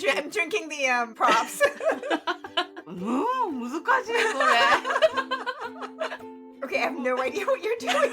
I'm drinking the props. 難しいこれ。 Okay, I have no idea what you're doing.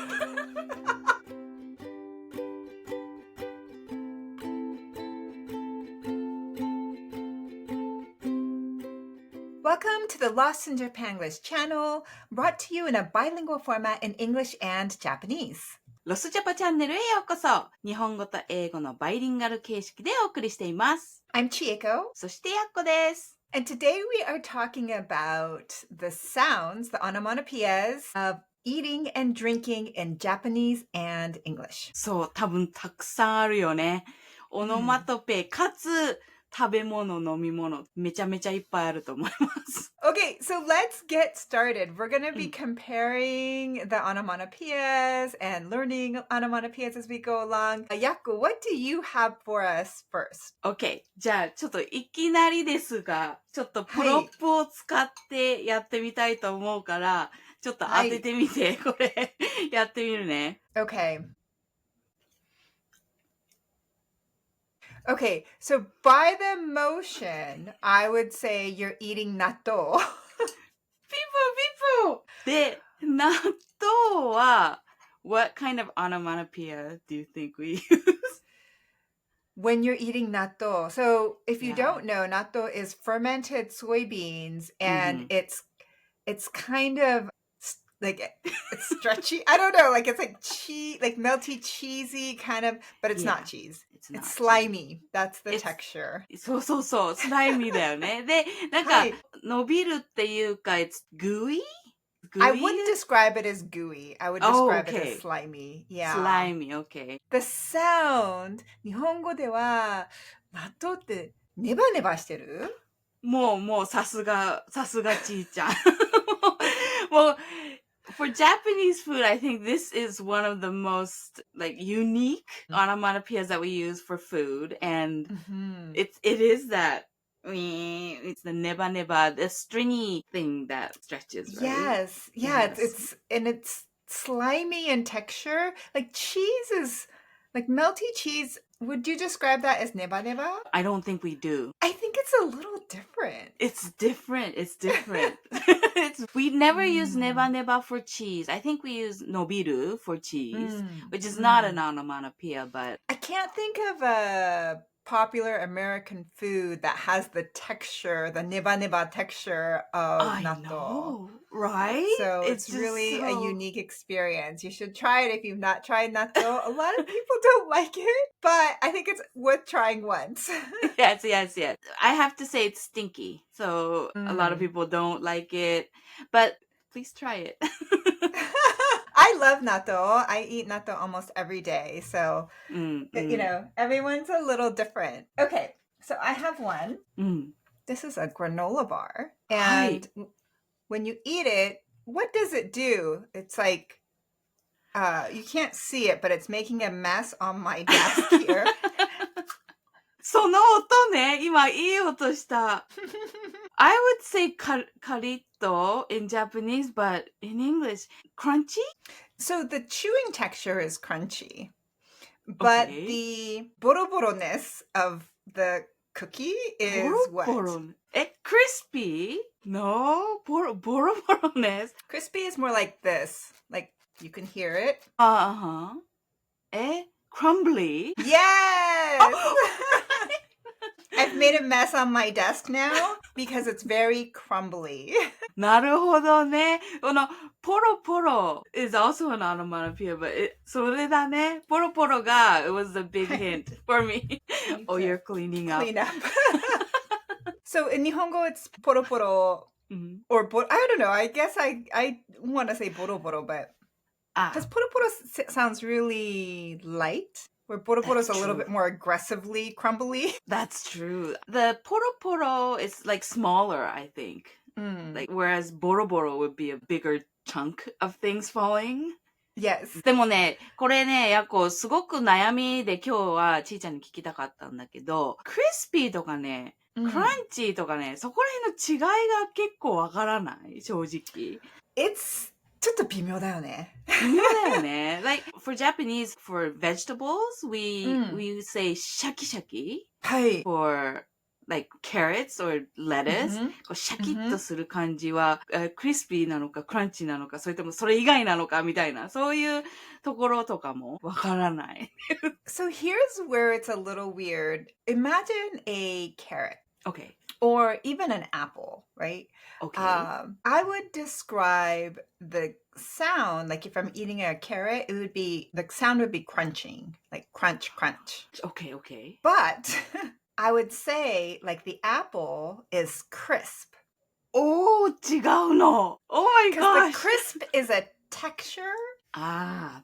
Welcome to the Lost in Japanglish channel, brought to you in a bilingual format in English and Japanese. ロスジャパチャンネルへようこそ。日本語と英語のバイリンガル形式でお送りしています。I'm Chieko, そしてやっこです。and today we are talking about the sounds, the onomatopoeias of eating and drinking in Japanese and English. そう、多分たくさんあるよね。オノマトペかつ食べ物、飲み物、めちゃめちゃいっぱいあると思います。Okay, so let's get started. We're going to be comparing the onomatopoeias and learning onomatopoeias as we go along. Yaku, what do you have for us first? OK。じゃあ、ちょっといきなりですが、ちょっとプロップを使ってやってみたいと思うから、ちょっと当ててみて、これ、やってみるね。Okay. Okay, so by the motion, I would say you're eating natto. ピポで、納豆は、what kind of onomatopoeia do you think we use? When you're eating natto. So if you Yeah. don't know, natto is fermented soybeans and it's kind of like it's stretchy. I don't know, like it's like cheese, like melty cheesy kind of, but it's not cheese. It's not It's slimy. That's the texture. そうそうそう、スライミーだよね。で、なんか、伸びるっていうか、it's gooey? I wouldn't describe it as gooey. I would describe it as slimy. Yeah. Slimy, okay. The sound, 日本語では納豆ってネバネバしてる？もう、さすがちーちゃん。もう、for Japanese food, I think this is one of the most like unique onomatopoeias that we use for food, and it is that it's the neba neba, the stringy thing that stretches, right? Yes. It's slimy in texture. Like cheese is like melty cheese. Would you describe that as neba neba? I don't think we do. I think it's a little different. It's different. We never use neba neba for cheese. I think we use nobiru for cheese, which is not an onomatopoeia, but I can't think of a popular American food that has the texture, the neba neba texture of natto. I know, right? So it's really a unique experience. You should try it if you've not tried natto. A lot of people don't like it, but I think it's worth trying once. Yes. I have to say it's stinky. So a lot of people don't like it, but please try it. I love natto. I eat natto almost every day. So, you know, everyone's a little different. Okay, so I have one. This is a granola bar. And when you eat it, what does it do? It's like, you can't see it, but it's making a mess on my desk here. その音ね、今いい音した。I would say カリッと in Japanese, but in English, crunchy? So the chewing texture is crunchy, but the boro-boro-ness of the cookie is what? Crispy? No, boro-boro-ness. Crispy is more like this. Like, you can hear it. Crumbly? Yes! I've made a mess on my desk now because it's very crumbly. なるほどね。このポロポロ is also an onomatopoeia, but それだね。ポロポロが it was a big hint for me. Oh, you're cleaning up. Clean up. So in Nihongo, it's poro poro, or I don't know. I guess I want to say boro boro, but because poro poro sounds really light, where poro poro is a little bit more aggressively crumbly. That's true. The poro poro is like smaller, I think. Like whereas boro boro would be a bigger chunk of things falling. Yes. でもね、これね、やっこすごく悩みで今日はちーちゃんに聞きたかったんだけど、クリスピーとかね、クランチーとかね、そこら辺の違いが結構わからない正直。It's ちょっと微妙だよね。微妙だよね。Like, for Japanese, for vegetables, we say shaki-shaki. はい。For like carrots or lettuce、こうシャキッとする感じは、クリスピーなのかクランチなのかそれともそれ以外なのかみたいなそういうところとかもわからない。So here's where it's a little weird. Imagine a carrot. Okay. Or even an apple, right? Okay. I would describe the sound, like if I'm eating a carrot, the sound would be crunching, like crunch, crunch. Okay, okay. But I would say like the apple is crisp. おー、違うの。Oh my Because gosh. the crisp is a texture. Ah,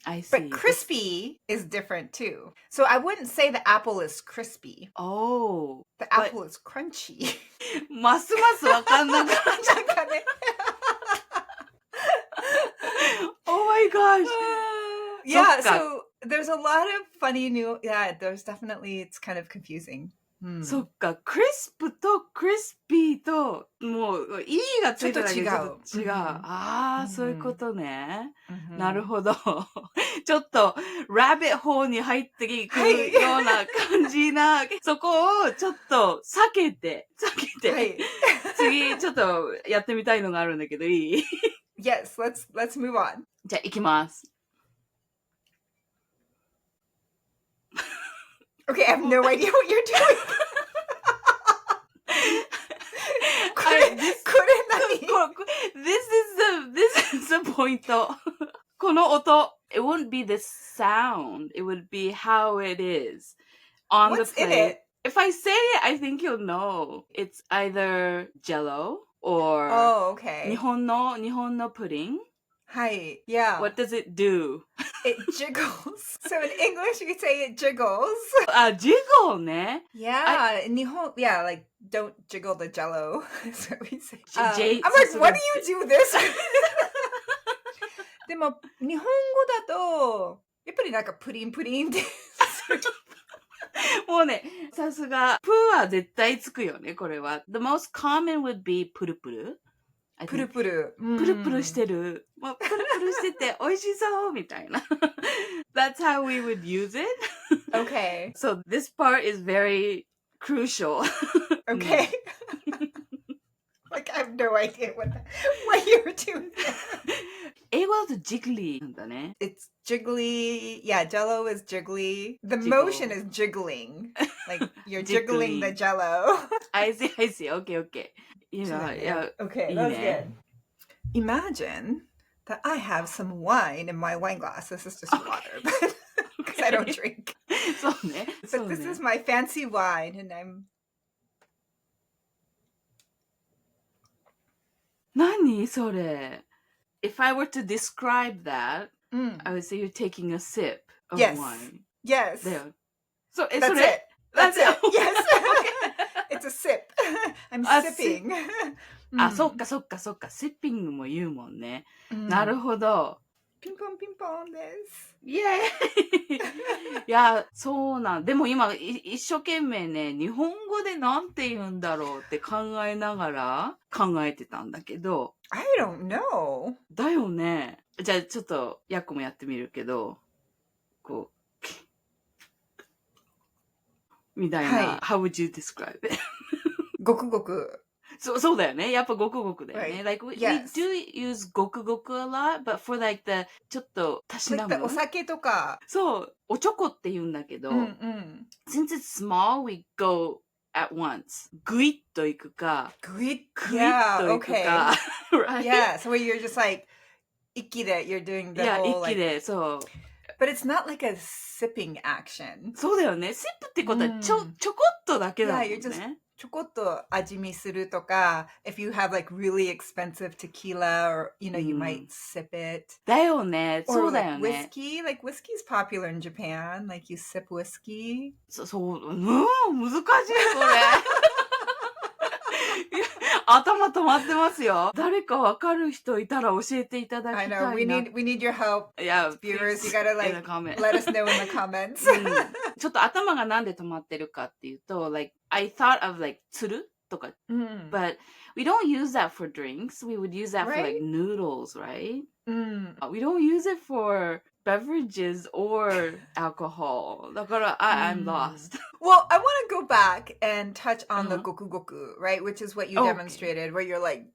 I see. But crispy is different too. So I wouldn't say the apple is crispy. Oh. The apple is crunchy. ますますわかんなくなっちゃう。なんかね。Oh my gosh. Yeah, そっか。 so there's a lot of funny there's definitely, it's kind of confusing. そっか、クリスプとクリスピーと、もう、意味がついてるだけでちょっと違う。ああ、そういうことね。なるほど。ちょっと、ラビットホールに入っていくような感じな、そこをちょっと避けて、次、ちょっとやってみたいのがあるんだけど、いい？ Yes, let's move on. じゃあ、行きます。Okay, I have no idea what you're doing. これ This is the point. この音 it wouldn't be the sound. It would be how it is on What's the plate. in it? If I say it, I think you'll know. It's either Jello or okay. 日本のpudding. Hi, yeah. What does it do? It jiggles. So in English, you could say it jiggles. Jiggle ね。Yeah, in Nihon, yeah, like don't jiggle the jello. That's what we say. I'm J- like, what do you do this? でも日本語だとやっぱりなんかプリンプリンってもうね、さすがプーは絶対つくよね、これは。The most common would be プルプル。プルプル。プルプルしてる。もうプルプルしてて美味しそうみたいな。That's how we would use it. Okay. So this part is very crucial. Okay. Like I have no idea what you were doing. 英語だと jiggly なんだね。It's jiggly. Yeah, jello is jiggly. The Jiggle. motion is jiggling. Like you're jiggling the jello. I see. Okay. You know, yeah. Okay, that's good. Imagine that I have some wine in my wine glass. This is just water, because I don't drink. そうね。 But this is my fancy wine, and I'm... 何それ? If I were to describe that, I would say you're taking a sip of wine. Yes. There. So, That's それ? it. That's it. Yes. Okay. It's a sip. I'm sipping. あ、そっか。シッピングも言うもんね。なるほど。ピンポンピンポンです。イエーイいや、そうなん。でも今、一生懸命ね、日本語でなんて言うんだろうって考えながら考えてたんだけど。I don't know. だよね。じゃあちょっと、ヤッコもやってみるけど、こう、みたいな。はい、How would you describe it? ごくごく。そうだよね。やっぱごくごくだよね。Right. Like, we Yes. do use ごくごく a lot, but for like the, ちょっと、たしなむ。お酒とか。そう。おちょこって言うんだけど、since it's small, we go at once. ぐいっといくか、ぐいっといくか。Right? Yeah, so you're just like, 息で you're doing the whole, 息で、そう。But it's not like a sipping action. そうだよね。シップってことはちょこっとだけだもんね。ちょこっと味見するとか、if you have like really expensive tequila or, you know, you might sip it. だよね。そうだよね。whiskey, like whiskey's popular in Japan. Like you sip whiskey. そう、難しいこれ。頭止まってますよ。誰かわかる人いたら教えていただきたいな。I know, we need your help. Yeah, viewers, you gotta like let us know in the comments. ちょっと頭がなんで止まってるかっていうと、like, I thought of like つるとか。Mm. But we don't use that for drinks. We would use that for like Right? noodles, right? Mm. We don't use it for beverages or alcohol. だから I'm lost. Well, I want to go back and touch on the Uh-huh. goku goku, right? Which is what you Okay. demonstrated, where you're like,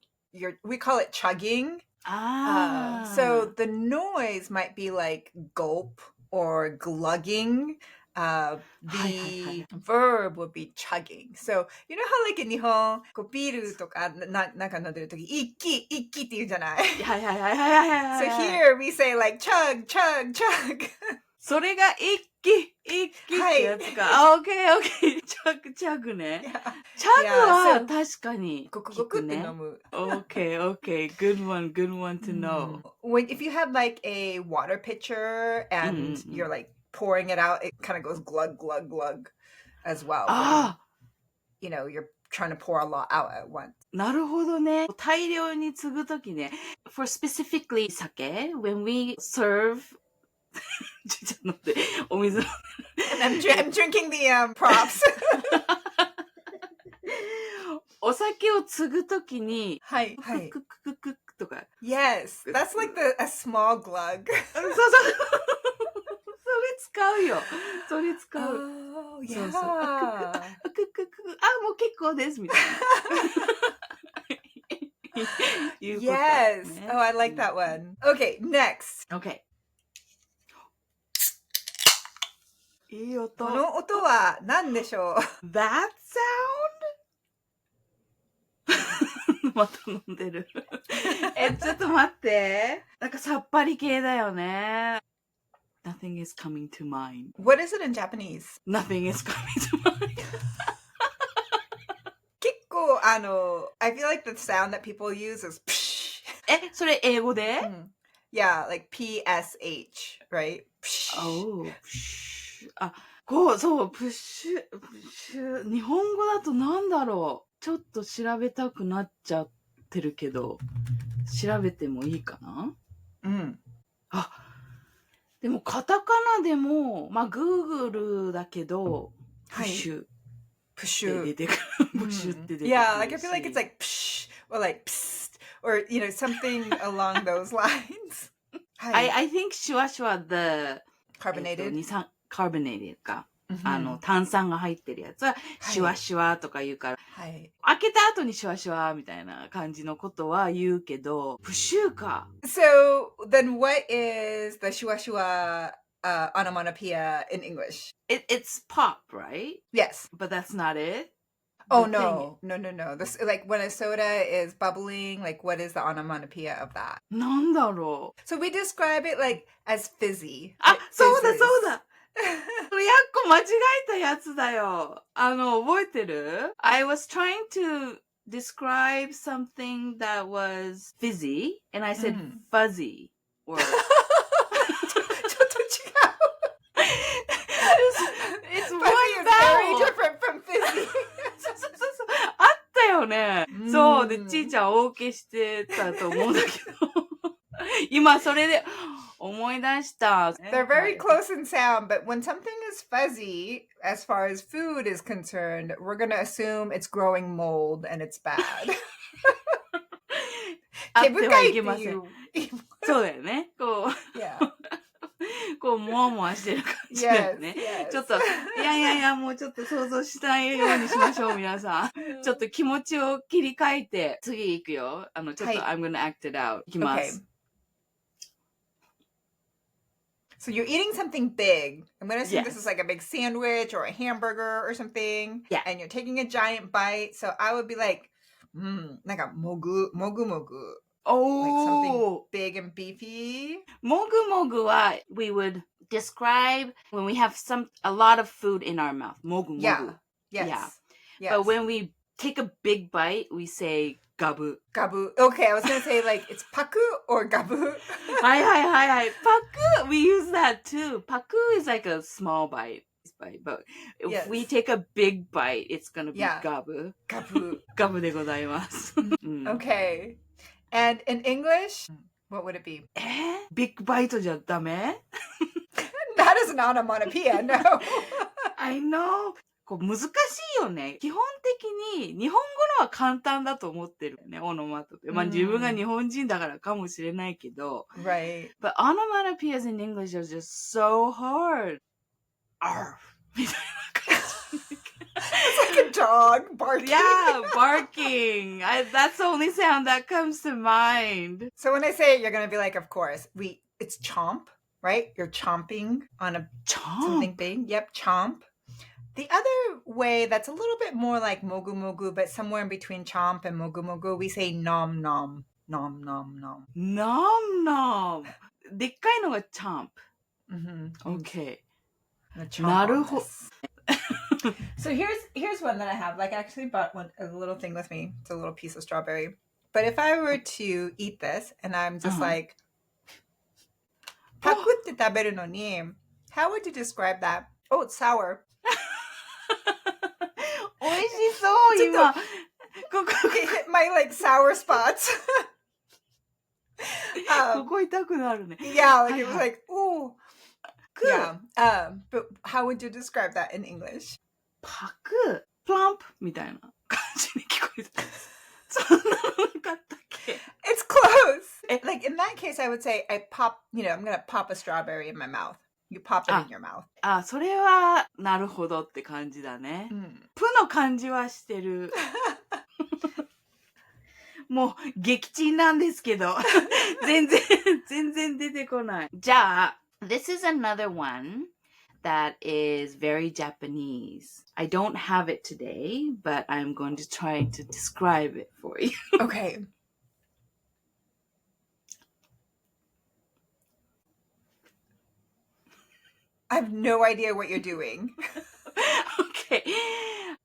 we call it chugging. Ah. So the noise might be like gulp or glugging. The verb would be chugging. So you know how like in Nihon, こうビールとかなんか飲んでる時、一気って言うじゃない？はいはいはいはいはいはい。 So here we say like chug, chug, chug. それが一気ってやつか。オッケーオッケー。チャグね。チャグは確かに聞くね。オッケーオッケー。Good one to know. If you have like a water pitcher and you're like pouring it out, it kind of goes glug, glug, glug as well. You know, you're trying to pour a lot out at once. なるほどね。大量に継ぐときね。For specifically 酒 when we serve ちょっと待って、お水。I'm drinking the props. お酒を継ぐときに、はい、はい。クククククとか。Yes, that's like a small glug. そう。それ使うよ。それ使う。Oh, yeah. そうそう。クククもう結構ですみたいな。Yes. Oh, I like that one. Okay, next. Okay. いい音。この音は何でしょう？ That sound? また飲んでる。ちょっと待って。なんかさっぱり系だよね。Nothing is coming to mind. What is it in Japanese? Nothing is coming to mind. 結構I feel like the sound that people use is psh. それ英語で？Yeah, like PSH, right? Oh, psh. そう、プッシュ。日本語だとなんだろう。ちょっと調べたくなっちゃってるけど、調べてもいいかな？でもカタカナでも、まあ、Google だけど、プッシュ。プッシュって出てくる。プッシュって出てくる。Yeah, like I feel like it's like psh, or like psst, or you know, something along those lines. I think シュワシュワ the carbonated? carbonated か。炭酸が入ってるやつは、シュワシュワとか言うから、開けた後にシュワシュワみたいな感じのことは言うけど、プシューか。So, then what is the シュワシュワonomatopoeia in English? It's pop, right? Yes. But that's not it? Oh, no. This, like when a soda is bubbling, like what is the onomatopoeia of that? なんだろう。So we describe it like as fizzy. そうだこれやっこ間違えたやつだよ。覚えてる？ I was trying to describe something that was fizzy, and I said fuzzy. Or... ちょっと違う。It's one very different from fizzy. そう。あったよね。そう。で、ちーちゃん大受けしてたと思うんだけど。今それで思い出した。They're very close in sound, but when something is fuzzy, as far as food is concerned, we're going to assume it's growing mold and it's bad. 毛深いっていう。そうだよね。こう。Yeah. こう、もわもわしてる感じだよね。Yes. ちょっと、いや、もうちょっと想像しないようにしましょう、皆さん。ちょっと気持ちを切り替えて、次行くよ。ちょっと、I'm gonna act it out. いきます。So you're eating something big. I'm going to assume this is like a big sandwich or a hamburger or something. Yeah. And you're taking a giant bite. So I would be like, なんかもぐ。Oh. Like something big and beefy. もぐもぐは we would describe when we have a lot of food in our mouth. もぐもぐ。Yeah. Yes. But when we take a big bite, we say gabu. Gabu. Okay, I was going to say like it's paku or gabu. はい。Paku, we use that too. Paku is like a small bite. But if we take a big bite, it's going to be gabu. Gabu. ガブでございます。Okay. And in English, what would it be? ビッグバイトじゃダメ？ That is an onomatopoeia, no. I know. こう難しいよね。基本的に日本語のは簡単だと思ってるね、オノマトペ。まあ自分が日本人だからかもしれないけど。Right. But onomatopoeias in English are just so hard. Arf! みたいな感じ。It's like a dog barking. Yeah, barking. That's the only sound that comes to mind. So when I say it, you're going to be like, of course. It's chomp, right? You're chomping on something big. Yep, chomp. The other way that's a little bit more like mogu mogu, but somewhere in between chomp and mogu mogu, we say nom nom. Nom nom nom. Nom nom. でっかいのが chomp. Mm-hmm. Okay. So here's one that I have. Like I actually bought a little thing with me. It's a little piece of strawberry. But if I were to eat this and I'm just like, pakutte taberu no ni, how would you describe that? Oh, it's sour. 美味しそう今。It hit my like sour spots. ここ痛くなるね。Yeah, like it was like, ooh. Yeah. But how would you describe that in English? パク、プランプみたいな感じに聞こえた。そんなのなかったっけ？ It's close. Like in that case, I would say I'm gonna pop a strawberry in my mouth. You pop it in your mouth. あ、それはなるほどって感じだね。プの感じはしてる。もう撃沈なんですけど全然出てこない。じゃあ、this is another one that is very Japanese. I don't have it today, but I'm going to try to describe it for you. Okay. I have no idea what you're doing. Okay.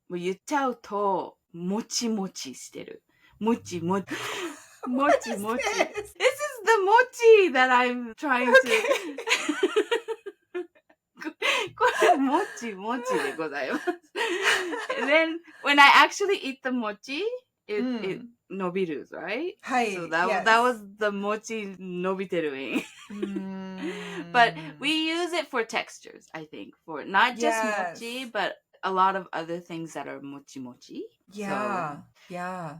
もう言っちゃうと、もちもちしてる。もちもち。もちもち。This is the mochi that I'm trying to... これ、もちもちでございます。And then, when I actually eat the mochi, it 伸びる, right? はい。So that was the mochi 伸びてるin. But we use it for textures, I think. For not just mochi, but a lot of other things that are mochi mochi. Yeah. So yeah.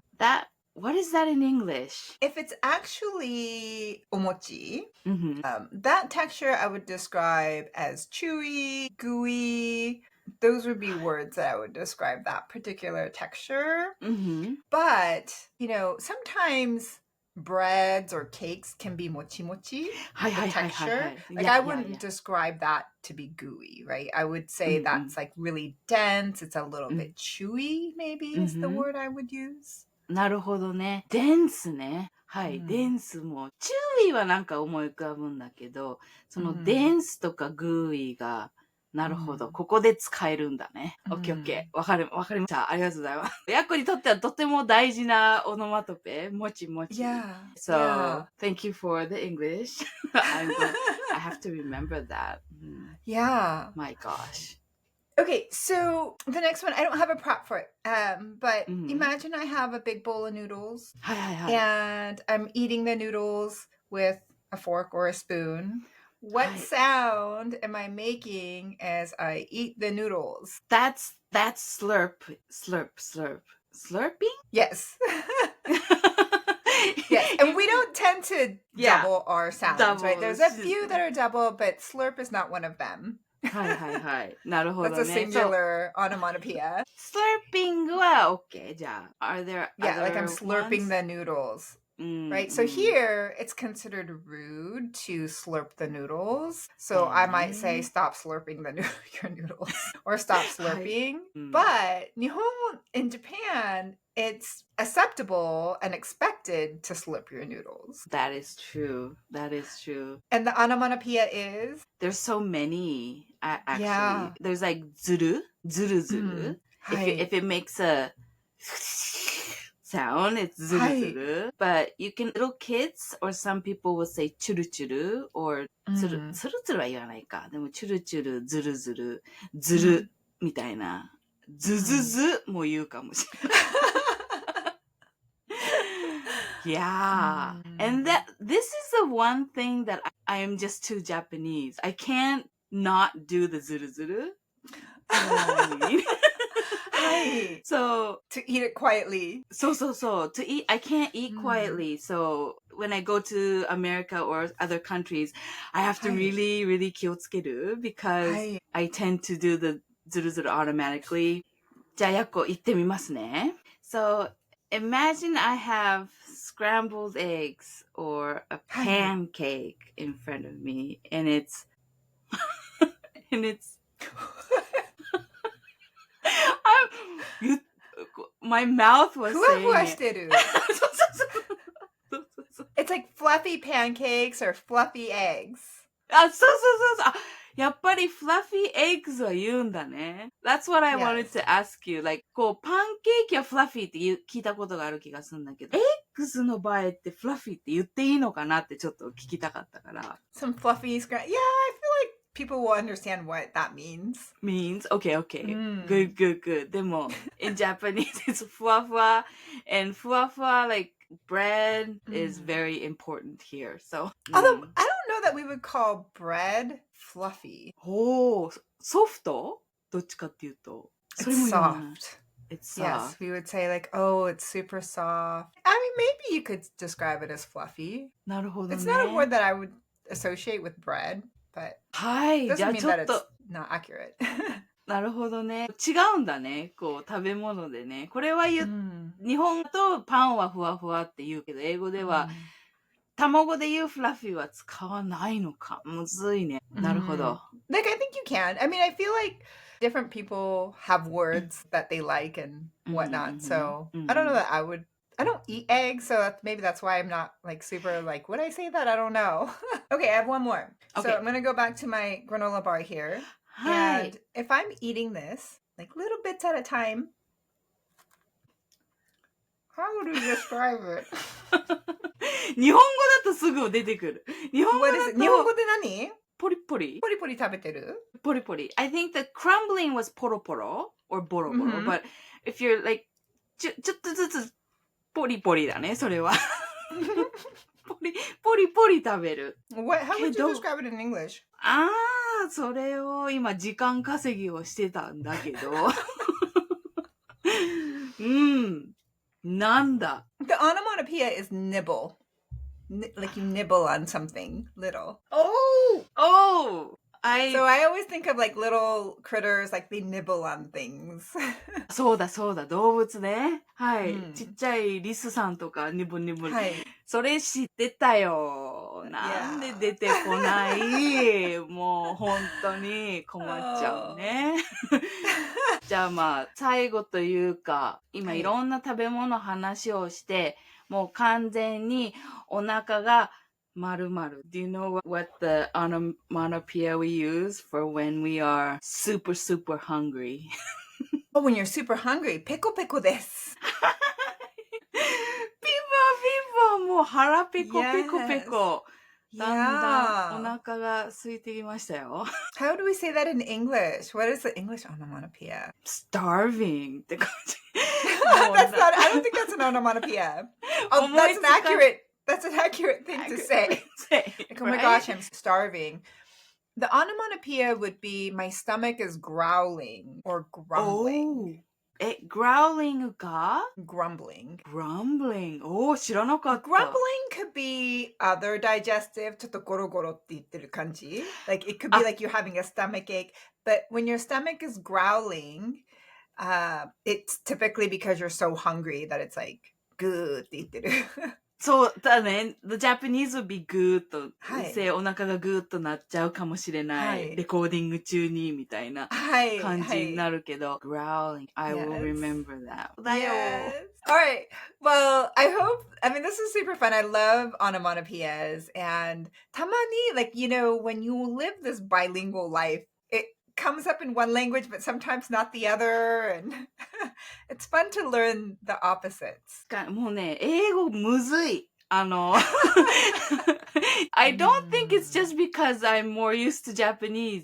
What is that in English? If it's actually omochi, that texture I would describe as chewy, gooey. Those would be words that I would describe that particular texture. But, sometimes breads or cakes can be mochi mochi, the texture. Like I wouldn't describe that to be gooey, right? I would say that's like really dense. It's a little bit chewy, maybe is the word I would use. なるほどね。デンスね。はい、デンスも。チューイはなんか思い浮かぶんだけど、そのデンスとかグーイが、なるほど、ここで使えるんだね。オッケーオッケー。わかりました。ありがとうございます。ヤコにとってはとても大事なオノマトペ。もちもち。So, thank you for the English. I have to remember that. Yeah. My gosh. Okay, so the next one, I don't have a prop for it, but imagine I have a big bowl of noodles, and I'm eating the noodles with a fork or a spoon. What sound am I making as I eat the noodles? That's slurp. Slurping? Yes. Yes, and we don't tend to double our sounds, right? There's a few that are double, but slurp is not one of them. はいはいはい。なるほどね。That's a singular onomatopoeia. Slurping は OK. じゃあ、are there Yeah, other like I'm slurping ones? the noodles. Right? So here, it's considered rude to slurp the noodles. So I might say, stop slurping your noodles. Or stop slurping. But in Japan, it's acceptable and expected to slurp your noodles. That is true. And the onomatopoeia is? There's so many, actually. Yeah. There's like zuru. If it makes a sound, it's zuru. But you can, little kids or some people will say churu churu or tsuru tsuru は言わないか。でもチュルチュル、ズルズル、ズルみたいな。ズズズも言うかもしれない。Yeah. And this is the one thing that I am just too Japanese. I can't not do the zuru zuru. You know what I mean? Hi. So To eat it quietly. so to eat, I can't eat quietly. So when I go to America or other countries, I have to really, really 気をつける because I tend to do the ズルズル automatically. じゃあ、やっこ行ってみますね。So imagine I have scrambled eggs or a pancake in front of me, and it's my mouth was ふわふわしてる。そうそう。It's like fluffy pancakes or fluffy eggs. あ、そう。あ、やっぱり fluffy eggs は言うんだね。That's what I wanted to ask you. Like, こう、パンケーキは fluffy って聞いたことがある気がするんだけど、eggs の場合って fluffy って言っていいのかなってちょっと聞きたかったから。Some fluffy Yeah, I feel like people will understand what that means. Okay. Good. でも、in Japanese, it's ふわふわ and ふわふわ like bread is very important here. So, although I don't know that we would call bread fluffy. おー、ソフト？どっちかっていうと。It's soft. It's soft. Yes, we would say like, oh, it's super soft. I mean, maybe you could describe it as fluffy. なるほどね。It's not a word that I would associate with bread, but はい。 it じゃ doesn't あ mean ちょ that っと。 it's not accurate. なるほどね。違うんだね。こう、食べ物でね。これは日本とパンはふわふわって言うけど、英語では、卵で言うフラッフィーは使わないのか。むずいね。なるほど。Like, I think you can. I mean, I feel like different people have words that they like and whatnot. So I don't know that I don't eat eggs, so maybe that's why I'm not like super like, would I say that? I don't know. Okay, I have one more. Okay. So I'm going to go back to my granola bar here. And if I'm eating this, like little bits at a time, how would we describe it? 日本語だとすぐ出てくる。日本語だと。日本語で何？ポリポリ。ポリポリ食べてる？ポリポリ。I think the crumbling was ポロポロ or ボロボロ。But if you're like ちょっとずつポリポリだね、それは。ポリポリ食べる。How would you describe it in English? それを今時間稼ぎをしてたんだけど。なんだ。The onomatopoeia is nibble. Like you nibble on something little. So I always think of like little critters, like they nibble on things. そうだ、動物ね。はい。ちっちゃいリスさんとかニブニブ。はい。それ知ってたよ。なんで出てこない？もう本当に困っちゃうね。じゃあまあ、最後というか、今いろんな食べ物話をして、もう完全にお腹が丸々。Do you know what the onomatopoeia we use for when we are super, super hungry? Oh, when you're super hungry, ペコペコです。ピンポンもう腹ペコペコペコ。だんだんお腹が空いてきましたよ。How do we say that in English? What is the English onomatopoeia? Starving って感じ。I don't think that's an onomatopoeia. Oh, that's an accurate thing to say. Like, oh my gosh, I'm starving. The onomatopoeia would be my stomach is growling or grumbling. Growling が Grumbling. 知らなかった。Grumbling could be other digestive, ちょっとゴロゴロって言ってる感じ. Like it could be like you're having a stomach ache. But when your stomach is growling, it's typically because you're so hungry that it's like, グーって言ってる。そうだね。The Japanese would be グーッと、お腹がグーッとなっちゃうかもしれない。レコーディング中にみたいな感じになるけど。Growling. I will remember that. Yes. All right. Well, I mean, this is super fun. I love onomatopoeias. And たまに, like, you know, when you live this bilingual life, it comes up in one language, but sometimes not the other. And it's fun to learn the opposites. もうね、英語むずい。I don't think it's just because I'm more used to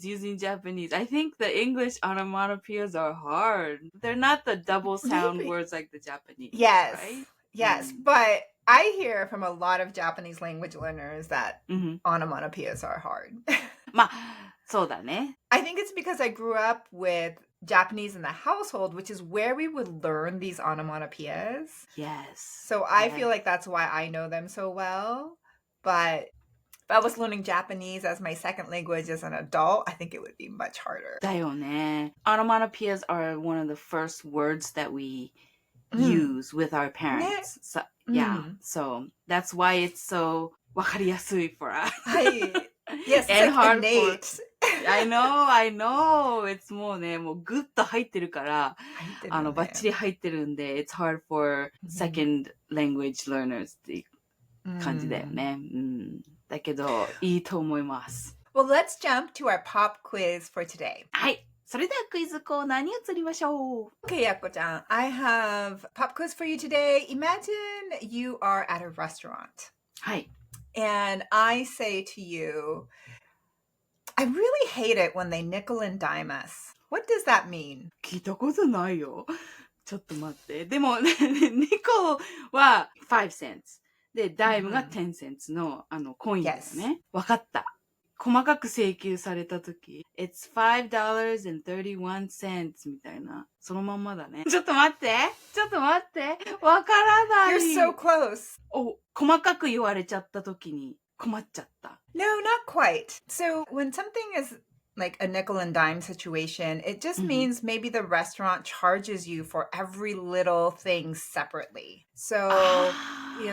using Japanese. I think the English onomatopoeias are hard. They're not the double sound words like the Japanese. Yes. Right? Yes. But I hear from a lot of Japanese language learners that onomatopoeias are hard. まあ、そうだね。I think it's because I grew up with Japanese in the household, which is where we would learn these onomatopoeias. Yes. So I feel like that's why I know them so well. But if I was learning Japanese as my second language as an adult, I think it would be much harder. だよね。Onomatopoeias are one of the first words that we Mm. use with our parents. So, Mm. yeah. So that's why it's so わかりやすい for us. Yes, it's And like hard innate. I know. It's もうね、もうぐっと入ってるから、バッチリ入ってるんで、it's hard for second language learners っていう感じだよね。だけど、いいと思います。Well, let's jump to our pop quiz for today. はい。それではクイズコーナーに移りましょう。Okay, Yako-chan, I have pop quiz for you today. Imagine you are at a restaurant. はい。And I say to you, I really hate it when they nickel and dime us. What does that mean? 聞いたことないよ。ちょっと待って。でも、ニコは5 cents。で、ダイムが10 cents の、コインだよね。わかった。細かく請求されたとき、It's $5.31 みたいな。そのまんまだね。ちょっと待って。わからない。You're so close. 細かく言われちゃったときに困っちゃった。No, not quite. So when something is like a nickel and dime situation, it just means maybe the restaurant charges you for every little thing separately. So,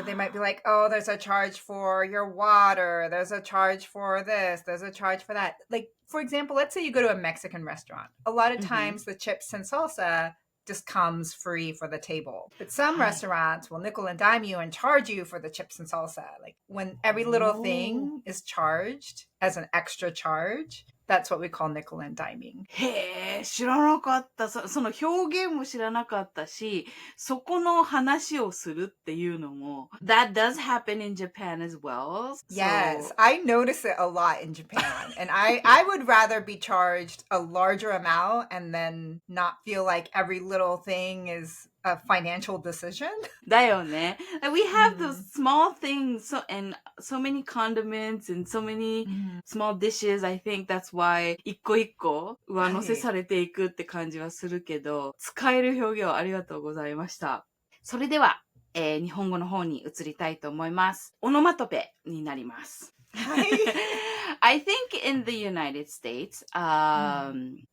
they might be like, oh, there's a charge for your water. There's a charge for this. There's a charge for that. Like, for example, let's say you go to a Mexican restaurant. A lot of times the chips and salsa just comes free for the table. But some restaurants will nickel and dime you and charge you for the chips and salsa. Like when every little thing is charged as an extra charge, that's what we call nickel and diming. へえ、知らなかった。その表現も知らなかったし、そこの話をするっていうのも、that does happen in Japan as well. Yes, I notice it a lot in Japan. And I would rather be charged a larger amount and then not feel like every little thing is a financial decision. だよね。We have those small things and so many condiments and so many small dishes. I think that's why 一個一個上乗せされていくって感じはするけど、使える表現をありがとうございました。それでは、日本語の方に移りたいと思います。オノマトペになります。I think in the United States,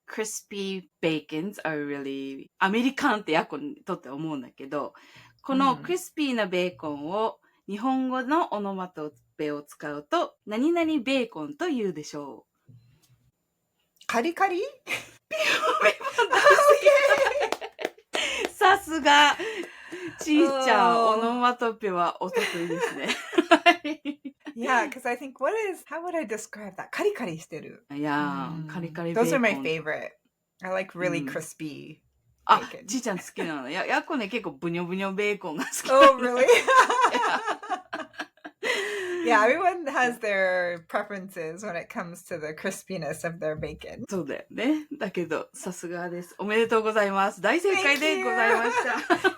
crispy bacons are really アメリカンってヤコにとって思うんだけど、このクリスピーなベーコンを日本語のオノマトペを使うと何々ベーコンと言うでしょう。カリカリ？さすがちーちゃん、オノマトペはお得意ですね。Yeah, because I think, how would I describe that? カリカリしてる。Yeah, カリカリベーコン。Those are my favorite. I like really crispy bacon. あ、ちーちゃん好きなの。やっこね、結構ブニョブニョベーコンが好き。Oh, really? Yeah, everyone has their preferences when it comes to the crispiness of their bacon. そうだよね。だけど、さすがです。おめでとうございます。大正解でございました。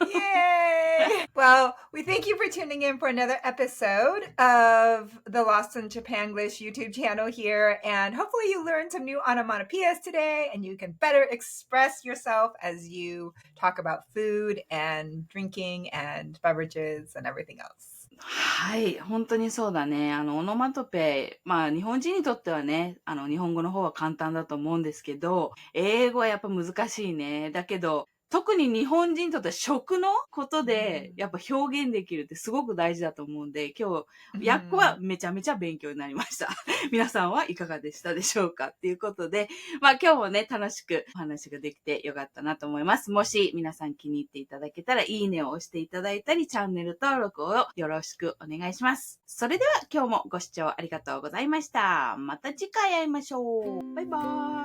Yay! Well, we thank you for tuning in for another episode of the Lost in Japanglish YouTube channel here. And hopefully you learned some new onomatopoeias today and you can better express yourself as you talk about food and drinking and beverages and everything else. はい、本当にそうだね。オノマトペ、日本人にとってはね、日本語の方は簡単だと思うんですけど、英語はやっぱ難しいね。だけど、特に日本人にとっては食のことで、やっぱ表現できるってすごく大事だと思うんで、今日、やっこはめちゃめちゃ勉強になりました。皆さんはいかがでしたでしょうかっていうことで、今日もね、楽しくお話ができてよかったなと思います。もし皆さん気に入っていただけたら、いいねを押していただいたり、チャンネル登録をよろしくお願いします。それでは今日もご視聴ありがとうございました。また次回会いましょう。バイバーイ。